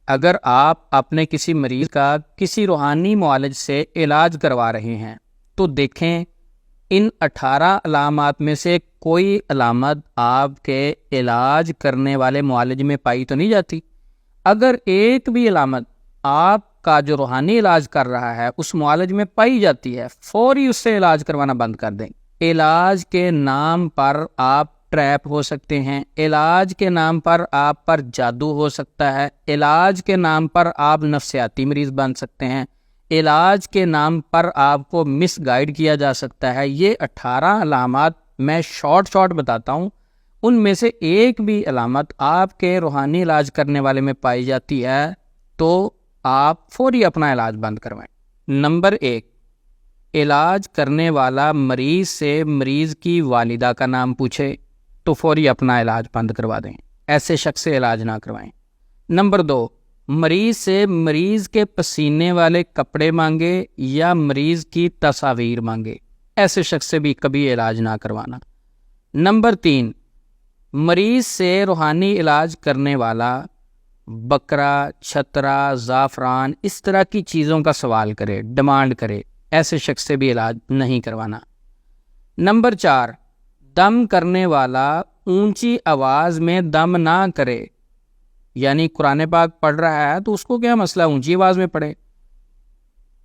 اگر آپ اپنے کسی مریض کا کسی روحانی معالج سے علاج کروا رہے ہیں تو دیکھیں ان 18 علامات میں سے کوئی علامت آپ کے علاج کرنے والے معالج میں پائی تو نہیں جاتی۔ اگر ایک بھی علامت آپ کا جو روحانی علاج کر رہا ہے اس معالج میں پائی جاتی ہے، فوری اس سے علاج کروانا بند کر دیں۔ علاج کے نام پر آپ ٹریپ ہو سکتے ہیں، علاج کے نام پر آپ پر جادو ہو سکتا ہے، علاج کے نام پر آپ نفسیاتی مریض بن سکتے ہیں، علاج کے نام پر آپ کو مس گائیڈ کیا جا سکتا ہے۔ یہ 18 علامات میں شارٹ بتاتا ہوں، ان میں سے ایک بھی علامت آپ کے روحانی علاج کرنے والے میں پائی جاتی ہے تو آپ فوری اپنا علاج بند کروائیں۔ نمبر 1، علاج کرنے والا مریض سے مریض کی والدہ کا نام پوچھے تو فوری اپنا علاج بند کروا دیں، ایسے شخص سے علاج نہ کروائیں۔ نمبر 2، مریض سے مریض کے پسینے والے کپڑے مانگے یا مریض کی تصاویر مانگے، ایسے شخص سے بھی کبھی علاج نہ کروانا۔ نمبر 3، مریض سے روحانی علاج کرنے والا بکرا، چھترا، زعفران اس طرح کی چیزوں کا سوال کرے، ڈیمانڈ کرے، ایسے شخص سے بھی علاج نہیں کروانا۔ نمبر 4، دم کرنے والا اونچی آواز میں دم نہ کرے، یعنی قرآن پاک پڑھ رہا ہے تو اس کو کیا مسئلہ اونچی آواز میں پڑھے،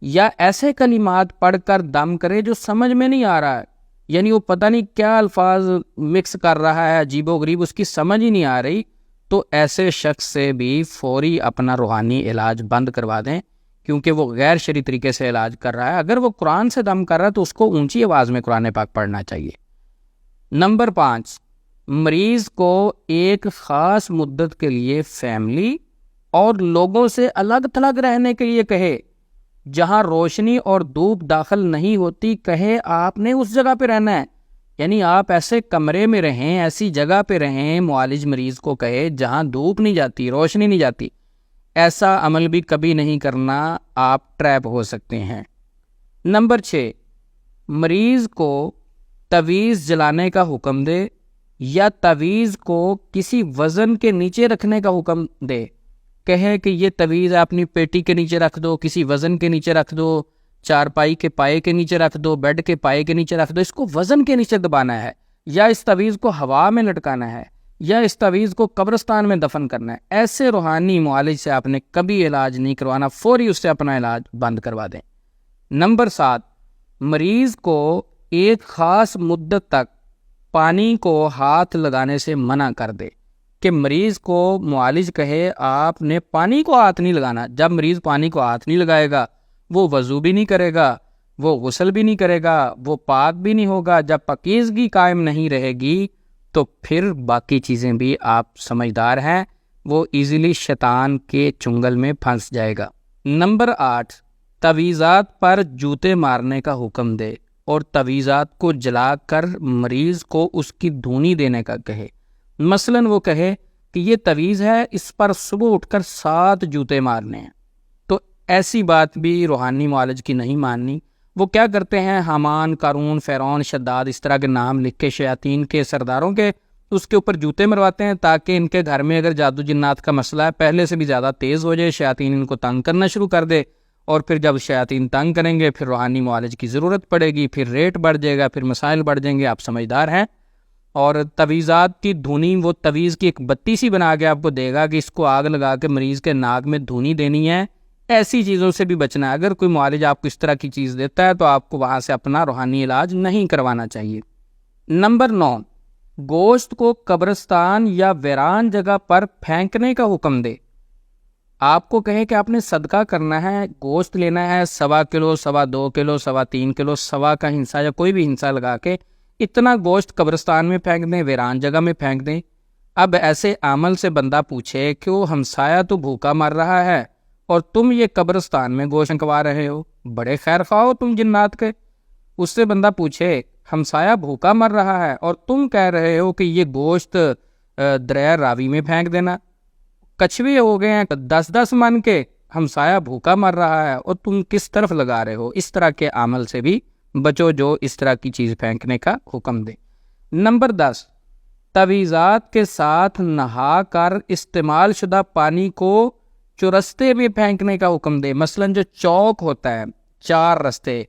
یا ایسے کلمات پڑھ کر دم کرے جو سمجھ میں نہیں آ رہا ہے، یعنی وہ پتہ نہیں کیا الفاظ مکس کر رہا ہے، عجیب و غریب، اس کی سمجھ ہی نہیں آ رہی، تو ایسے شخص سے بھی فوری اپنا روحانی علاج بند کروا دیں، کیونکہ وہ غیر شرعی طریقے سے علاج کر رہا ہے۔ اگر وہ قرآن سے دم کر رہا ہے تو اس کو اونچی آواز میں قرآن پاک پڑھنا چاہیے۔ نمبر 5، مریض کو ایک خاص مدت کے لیے فیملی اور لوگوں سے الگ تھلگ رہنے کے لیے کہے، جہاں روشنی اور دھوپ داخل نہیں ہوتی، کہے آپ نے اس جگہ پہ رہنا ہے، یعنی آپ ایسے کمرے میں رہیں، ایسی جگہ پہ رہیں، معالج مریض کو کہے جہاں دھوپ نہیں جاتی، روشنی نہیں جاتی، ایسا عمل بھی کبھی نہیں کرنا، آپ ٹریپ ہو سکتے ہیں۔ نمبر 6، مریض کو تعویذ جلانے کا حکم دے یا تعویذ کو کسی وزن کے نیچے رکھنے کا حکم دے، کہے کہ یہ تعویذ اپنی پیٹی کے نیچے رکھ دو، کسی وزن کے نیچے رکھ دو، چارپائی کے پائے کے نیچے رکھ دو، بیڈ کے پائے کے نیچے رکھ دو، اس کو وزن کے نیچے دبانا ہے، یا اس تعویذ کو ہوا میں لٹکانا ہے، یا اس تعویذ کو قبرستان میں دفن کرنا ہے، ایسے روحانی معالج سے آپ نے کبھی علاج نہیں کروانا، فوری اس سے اپنا علاج بند کروا دیں۔ نمبر 7، مریض کو ایک خاص مدت تک پانی کو ہاتھ لگانے سے منع کر دے، کہ مریض کو معالج کہے آپ نے پانی کو ہاتھ نہیں لگانا۔ جب مریض پانی کو ہاتھ نہیں لگائے گا وہ وضو بھی نہیں کرے گا، وہ غسل بھی نہیں کرے گا، وہ پاک بھی نہیں ہوگا۔ جب پاکیزگی قائم نہیں رہے گی تو پھر باقی چیزیں بھی، آپ سمجھدار ہیں، وہ ایزیلی شیطان کے چنگل میں پھنس جائے گا۔ نمبر 8، تعویذات پر جوتے مارنے کا حکم دے اور تعویذات کو جلا کر مریض کو اس کی دھونی دینے کا کہے۔ مثلاً وہ کہے کہ یہ تعویذ ہے، اس پر صبح اٹھ کر 7 جوتے مارنے ہیں، تو ایسی بات بھی روحانی معالج کی نہیں ماننی۔ وہ کیا کرتے ہیں، حامان، قارون، فرعون، شداد، اس طرح کے نام لکھ کے شیاطین کے سرداروں کے اس کے اوپر جوتے مرواتے ہیں، تاکہ ان کے گھر میں اگر جادو جنات کا مسئلہ ہے پہلے سے بھی زیادہ تیز ہو جائے، شیاطین ان کو تنگ کرنا شروع کر دے، اور پھر جب شیاطین تنگ کریں گے پھر روحانی معالج کی ضرورت پڑے گی، پھر ریٹ بڑھ جائے گا، پھر مسائل بڑھ جائیں گے، آپ سمجھدار ہیں۔ اور تعویذات کی دھونی، وہ تعویذ کی ایک بتی سی بنا کے آپ کو دے گا کہ اس کو آگ لگا کے مریض کے ناک میں دھونی دینی ہے، ایسی چیزوں سے بھی بچنا ہے۔ اگر کوئی معالج آپ کو اس طرح کی چیز دیتا ہے تو آپ کو وہاں سے اپنا روحانی علاج نہیں کروانا چاہیے۔ نمبر 9، گوشت کو قبرستان یا ویران جگہ پر پھینکنے کا حکم دے۔ آپ کو کہے کہ آپ نے صدقہ کرنا ہے، گوشت لینا ہے 1.25 کلو، 2.25 کلو، 3.25 کلو، 1.25 کا ہنسا یا کوئی بھی ہنسا لگا کے اتنا گوشت قبرستان میں پھینک دیں، ویران جگہ میں پھینک دیں۔ اب ایسے عمل سے بندہ پوچھے کہ وہ ہمسایہ تو بھوکا مر رہا ہے اور تم یہ قبرستان میں گوشت پھینکوا رہے ہو، بڑے خیر خواہ ہو تم جنات کے۔ اس سے بندہ پوچھے ہمسایہ بھوکا مر رہا ہے اور تم کہہ رہے ہو کہ یہ گوشت دریا راوی میں پھینک دینا، کچھوے ہو گئے ہیں 10 من کے، ہمسایہ بھوکا مر رہا ہے اور تم کس طرف لگا رہے ہو۔ اس طرح کے عمل سے بھی بچو جو اس طرح کی چیز پھینکنے کا حکم دے۔ نمبر 10، تعویذات کے ساتھ نہا کر استعمال شدہ پانی کو چرستے میں پھینکنے کا حکم دے. مثلاً جو چوک ہوتا ہے 4 رستے،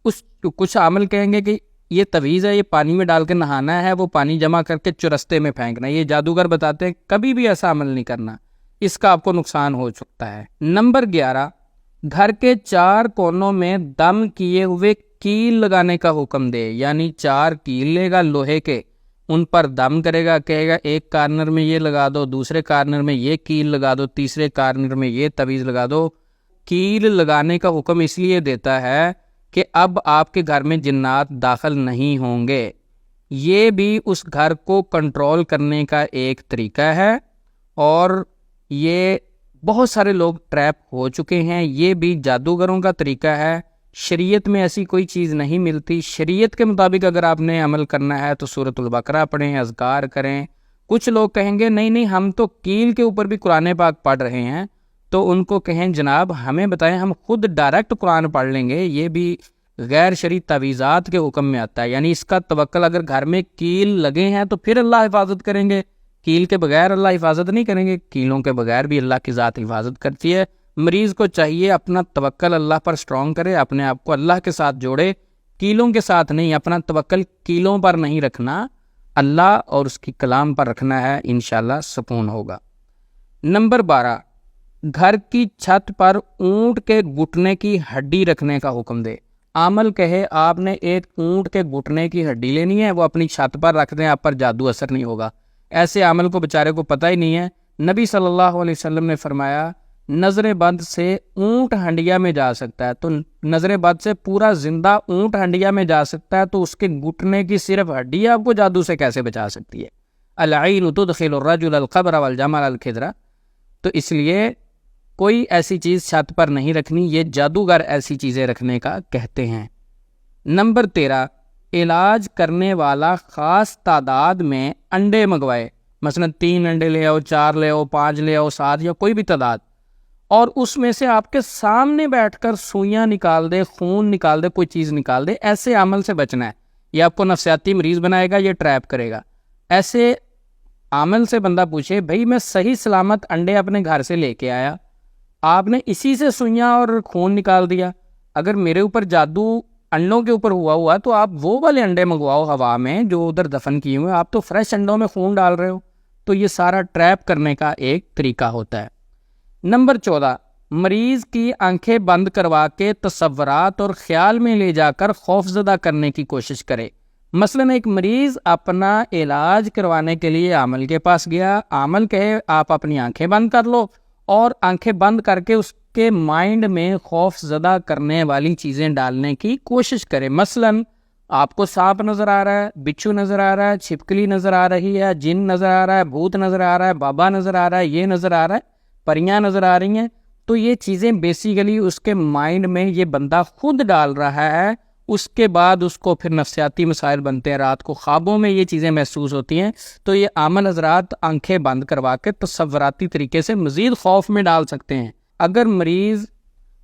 اس کچھ عامل کہیں گے کہ یہ تویز ہے، یہ پانی میں ڈال کے نہانا ہے، وہ پانی جمع کر کے چرستے میں پھینکنا. یہ جادوگر بتاتے ہیں کبھی بھی ایسا عمل نہیں کرنا، اس کا آپ کو نقصان ہو سکتا ہے. نمبر 11، گھر کے 4 کونوں میں دم کیے ہوئے کیل لگانے کا حکم دے. یعنی 4 کیل لے گا لوہے کے، ان پر دم کرے گا، کہے گا ایک کارنر میں یہ لگا دو، دوسرے کارنر میں یہ کیل لگا دو، تیسرے کارنر میں یہ تویز لگا دو. کیل لگانے کا حکم اس لیے دیتا ہے کہ اب آپ کے گھر میں جنات داخل نہیں ہوں گے. یہ بھی اس گھر کو کنٹرول کرنے کا ایک طریقہ ہے، اور یہ بہت سارے لوگ ٹریپ ہو چکے ہیں. یہ بھی جادوگروں کا طریقہ ہے. شریعت میں ایسی کوئی چیز نہیں ملتی. شریعت کے مطابق اگر آپ نے عمل کرنا ہے تو سورۃ البقرہ پڑھیں، اذکار کریں. کچھ لوگ کہیں گے نہیں ہم تو کیل کے اوپر بھی قرآن پاک پڑھ رہے ہیں، تو ان کو کہیں جناب ہمیں بتائیں، ہم خود ڈائریکٹ قرآن پڑھ لیں گے. یہ بھی غیر شرعی تعویذات کے حکم میں آتا ہے. یعنی اس کا توکل، اگر گھر میں کیل لگے ہیں تو پھر اللہ حفاظت کریں گے، کیل کے بغیر اللہ حفاظت نہیں کریں گے. کیلوں کے بغیر بھی اللہ کی ذات حفاظت کرتی ہے. مریض کو چاہیے اپنا توکل اللہ پر سٹرونگ کرے، اپنے آپ کو اللہ کے ساتھ جوڑے، کیلوں کے ساتھ نہیں. اپنا توکل کیلوں پر نہیں رکھنا، اللہ اور اس کی کلام پر رکھنا ہے، انشاءاللہ سکون ہوگا. نمبر 12، گھر کی چھت پر اونٹ کے گھٹنے کی ہڈی رکھنے کا حکم دے. عامل کہے آپ نے ایک اونٹ کے گھٹنے کی ہڈی لینی ہے، وہ اپنی چھت پر رکھ دیں، آپ پر جادو اثر نہیں ہوگا. ایسے عامل کو بیچارے کو پتہ ہی نہیں ہے. نبی صلی اللہ علیہ وسلم نے فرمایا نظر بد سے اونٹ ہنڈیا میں جا سکتا ہے، تو نظر بد سے پورا زندہ اونٹ ہنڈیا میں جا سکتا ہے، تو اس کے گھٹنے کی صرف ہڈی آپ کو جادو سے کیسے بچا سکتی ہے؟ العین تدخل الرجل القبر والجمل الخضر. تو اس لیے کوئی ایسی چیز چھت پر نہیں رکھنی، یہ جادوگر ایسی چیزیں رکھنے کا کہتے ہیں. نمبر 13، علاج کرنے والا خاص تعداد میں انڈے منگوائے. مثلا 3 انڈے لے آؤ، 4 لے آؤ، 5 لے آؤ، 7 یا کوئی بھی تعداد، اور اس میں سے آپ کے سامنے بیٹھ کر سوئیاں نکال دے، خون نکال دے، کوئی چیز نکال دے. ایسے عمل سے بچنا ہے. یہ آپ کو نفسیاتی مریض بنائے گا، یہ ٹریپ کرے گا. ایسے عمل سے بندہ پوچھے بھائی میں صحیح سلامت انڈے اپنے گھر سے لے کے آیا، آپ نے اسی سے سوئیاں اور خون نکال دیا. اگر میرے اوپر جادو انڈوں کے اوپر ہوا تو آپ وہ والے انڈے منگواؤ ہوا میں جو ادھر دفن کیے ہوئے، آپ تو فریش انڈوں میں خون ڈال رہے ہو. تو یہ سارا ٹریپ کرنے کا ایک طریقہ ہوتا ہے. نمبر 14، مریض کی آنکھیں بند کروا کے تصورات اور خیال میں لے جا کر خوف زدہ کرنے کی کوشش کرے. مثلا ایک مریض اپنا علاج کروانے کے لیے عامل کے پاس گیا، عامل کہے آپ اپنی آنکھیں بند کر لو، اور آنکھیں بند کر کے اس کے مائنڈ میں خوف زدہ کرنے والی چیزیں ڈالنے کی کوشش کرے. مثلا آپ کو سانپ نظر آ رہا ہے، بچھو نظر آ رہا ہے، چھپکلی نظر آ رہی ہے، جن نظر آ رہا ہے، بھوت نظر آ رہا ہے، بابا نظر آ رہا ہے، یہ نظر آ رہا ہے، پریاں نظر آ رہی ہیں. تو یہ چیزیں بیسیکلی اس کے مائنڈ میں یہ بندہ خود ڈال رہا ہے. اس کے بعد اس کو پھر نفسیاتی مسائل بنتے ہیں، رات کو خوابوں میں یہ چیزیں محسوس ہوتی ہیں. تو یہ عامل حضرات آنکھیں بند کروا کے تصوراتی طریقے سے مزید خوف میں ڈال سکتے ہیں. اگر مریض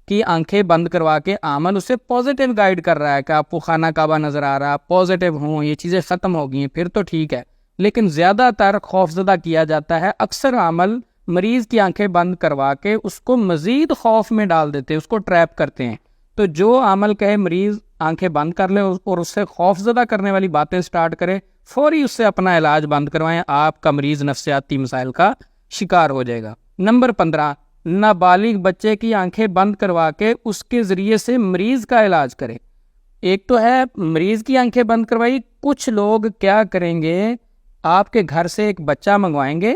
کی آنکھیں بند کروا کے عامل اسے پازیٹیو گائیڈ کر رہا ہے کہ آپ کو خانہ کعبہ نظر آ رہا ہے، پازیٹیو ہوں، یہ چیزیں ختم ہو گئی ہیں، پھر تو ٹھیک ہے. لیکن زیادہ تر خوف زدہ کیا جاتا ہے. اکثر عامل مریض کی آنکھیں بند کروا کے اس کو مزید خوف میں ڈال دیتے ہیں، اس کو ٹریپ کرتے ہیں. تو جو عامل کہے مریض آنکھیں بند کر لے اور اس سے خوف زدہ کرنے والی باتیں سٹارٹ کرے، فوری اس سے اپنا علاج بند کروائیں، آپ کا مریض نفسیاتی مسائل کا شکار ہو جائے گا. نمبر 15، نابالغ بچے کی آنکھیں بند کروا کے اس کے ذریعے سے مریض کا علاج کرے. ایک تو ہے مریض کی آنکھیں بند کروائی، کچھ لوگ کیا کریں گے، آپ کے گھر سے ایک بچہ منگوائیں گے،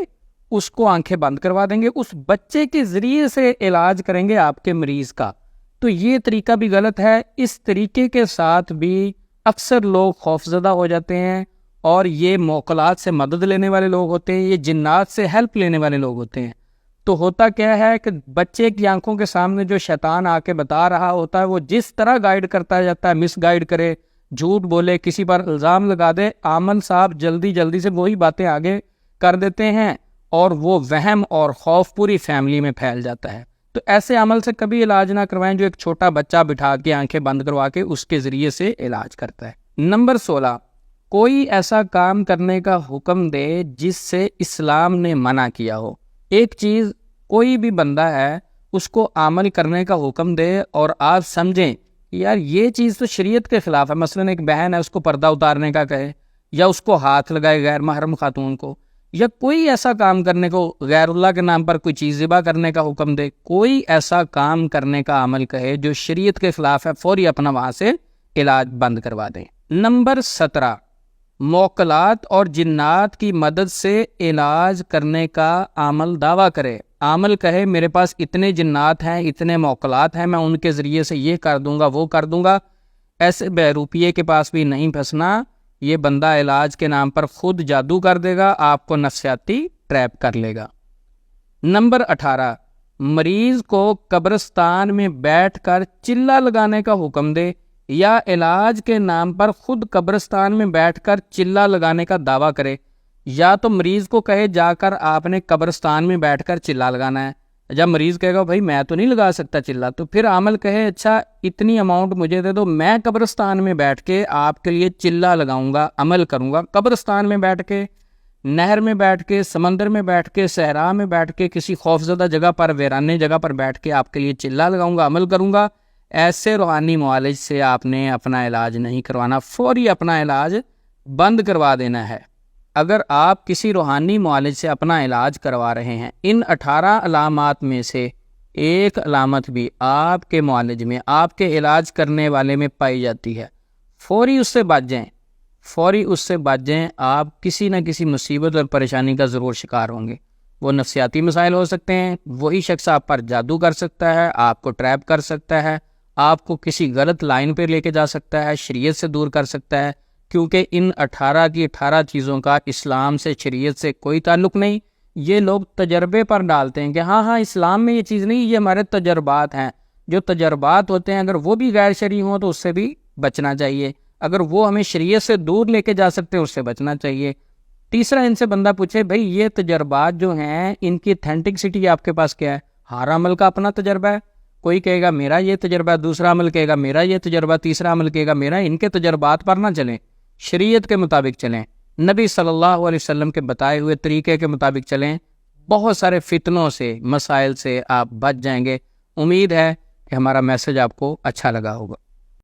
اس کو آنکھیں بند کروا دیں گے، اس بچے کے ذریعے سے علاج کریں گے آپ کے مریض کا. تو یہ طریقہ بھی غلط ہے. اس طریقے کے ساتھ بھی اکثر لوگ خوف زدہ ہو جاتے ہیں، اور یہ موکلات سے مدد لینے والے لوگ ہوتے ہیں، یہ جنات سے ہیلپ لینے والے لوگ ہوتے ہیں. تو ہوتا کیا ہے کہ بچے کی آنکھوں کے سامنے جو شیطان آ کے بتا رہا ہوتا ہے، وہ جس طرح گائیڈ کرتا جاتا ہے، مس گائیڈ کرے، جھوٹ بولے، کسی پر الزام لگا دے، عامل صاحب جلدی سے وہی باتیں آگے کر دیتے ہیں، اور وہ وہم اور خوف پوری فیملی میں پھیل جاتا ہے. تو ایسے عمل سے کبھی علاج نہ کروائیں جو ایک چھوٹا بچہ بٹھا کے آنکھیں بند کروا کے اس کے ذریعے سے علاج کرتا ہے. نمبر 16، کوئی ایسا کام کرنے کا حکم دے جس سے اسلام نے منع کیا ہو. ایک چیز کوئی بھی بندہ ہے اس کو عمل کرنے کا حکم دے اور آپ سمجھیں یار یہ چیز تو شریعت کے خلاف ہے، مثلا ایک بہن ہے اس کو پردہ اتارنے کا کہے، یا اس کو ہاتھ لگائے غیر محرم خاتون کو، یا کوئی ایسا کام کرنے کو، غیر اللہ کے نام پر کوئی چیز ذبح کرنے کا حکم دے، کوئی ایسا کام کرنے کا عمل کہے جو شریعت کے خلاف ہے، فوری اپنا وہاں سے علاج بند کروا دیں۔ نمبر 17، موکلات اور جنات کی مدد سے علاج کرنے کا عمل دعویٰ کرے، عمل کہے میرے پاس اتنے جنات ہیں، اتنے موکلات ہیں، میں ان کے ذریعے سے یہ کر دوں گا وہ کر دوں گا۔ ایسے بہروپیے کے پاس بھی نہیں پھنسنا، یہ بندہ علاج کے نام پر خود جادو کر دے گا، آپ کو نفسیاتی ٹریپ کر لے گا۔ نمبر 18، مریض کو قبرستان میں بیٹھ کر چلہ لگانے کا حکم دے یا علاج کے نام پر خود قبرستان میں بیٹھ کر چلہ لگانے کا دعویٰ کرے، یا تو مریض کو کہے جا کر آپ نے قبرستان میں بیٹھ کر چلہ لگانا ہے، جب مریض کہے گا بھائی میں تو نہیں لگا سکتا چلہ، تو پھر عمل کہے اچھا اتنی اماؤنٹ مجھے دے دو، میں قبرستان میں بیٹھ کے آپ کے لیے چلہ لگاؤں گا، عمل کروں گا، قبرستان میں بیٹھ کے، نہر میں بیٹھ کے، سمندر میں بیٹھ کے، صحرا میں بیٹھ کے، کسی خوفزدہ جگہ پر، ویرانے جگہ پر بیٹھ کے آپ کے لیے چلہ لگاؤں گا، عمل کروں گا۔ ایسے روحانی معالج سے آپ نے اپنا علاج نہیں کروانا، فوری اپنا علاج بند کروا دینا ہے۔ اگر آپ کسی روحانی معالج سے اپنا علاج کروا رہے ہیں، ان 18 علامات میں سے ایک علامت بھی آپ کے معالج میں، آپ کے علاج کرنے والے میں پائی جاتی ہے، فوری اس سے بچ جائیں، فوری اس سے بچ جائیں۔ آپ کسی نہ کسی مصیبت اور پریشانی کا ضرور شکار ہوں گے، وہ نفسیاتی مسائل ہو سکتے ہیں، وہی شخص آپ پر جادو کر سکتا ہے، آپ کو ٹریپ کر سکتا ہے، آپ کو کسی غلط لائن پہ لے کے جا سکتا ہے، شریعت سے دور کر سکتا ہے، کیونکہ ان 18 کی 18 چیزوں کا اسلام سے، شریعت سے کوئی تعلق نہیں۔ یہ لوگ تجربے پر ڈالتے ہیں کہ ہاں اسلام میں یہ چیز نہیں، یہ ہمارے تجربات ہیں۔ جو تجربات ہوتے ہیں اگر وہ بھی غیر شرعی ہوں تو اس سے بھی بچنا چاہیے، اگر وہ ہمیں شریعت سے دور لے کے جا سکتے ہیں اس سے بچنا چاہیے۔ تیسرا، ان سے بندہ پوچھے بھائی یہ تجربات جو ہیں ان کی اتھینٹکسٹی آپ کے پاس کیا ہے؟ ہر عمل کا اپنا تجربہ ہے، کوئی کہے گا میرا یہ تجربہ، دوسرا عمل کہے گا میرا یہ تجربہ، تیسرا عمل کہے گا میرا۔ ان کے تجربات پر نہ چلیں، شریعت کے مطابق چلیں، نبی صلی اللہ علیہ وسلم کے بتائے ہوئے طریقے کے مطابق چلیں، بہت سارے فتنوں سے، مسائل سے آپ بچ جائیں گے۔ امید ہے کہ ہمارا میسج آپ کو اچھا لگا ہوگا۔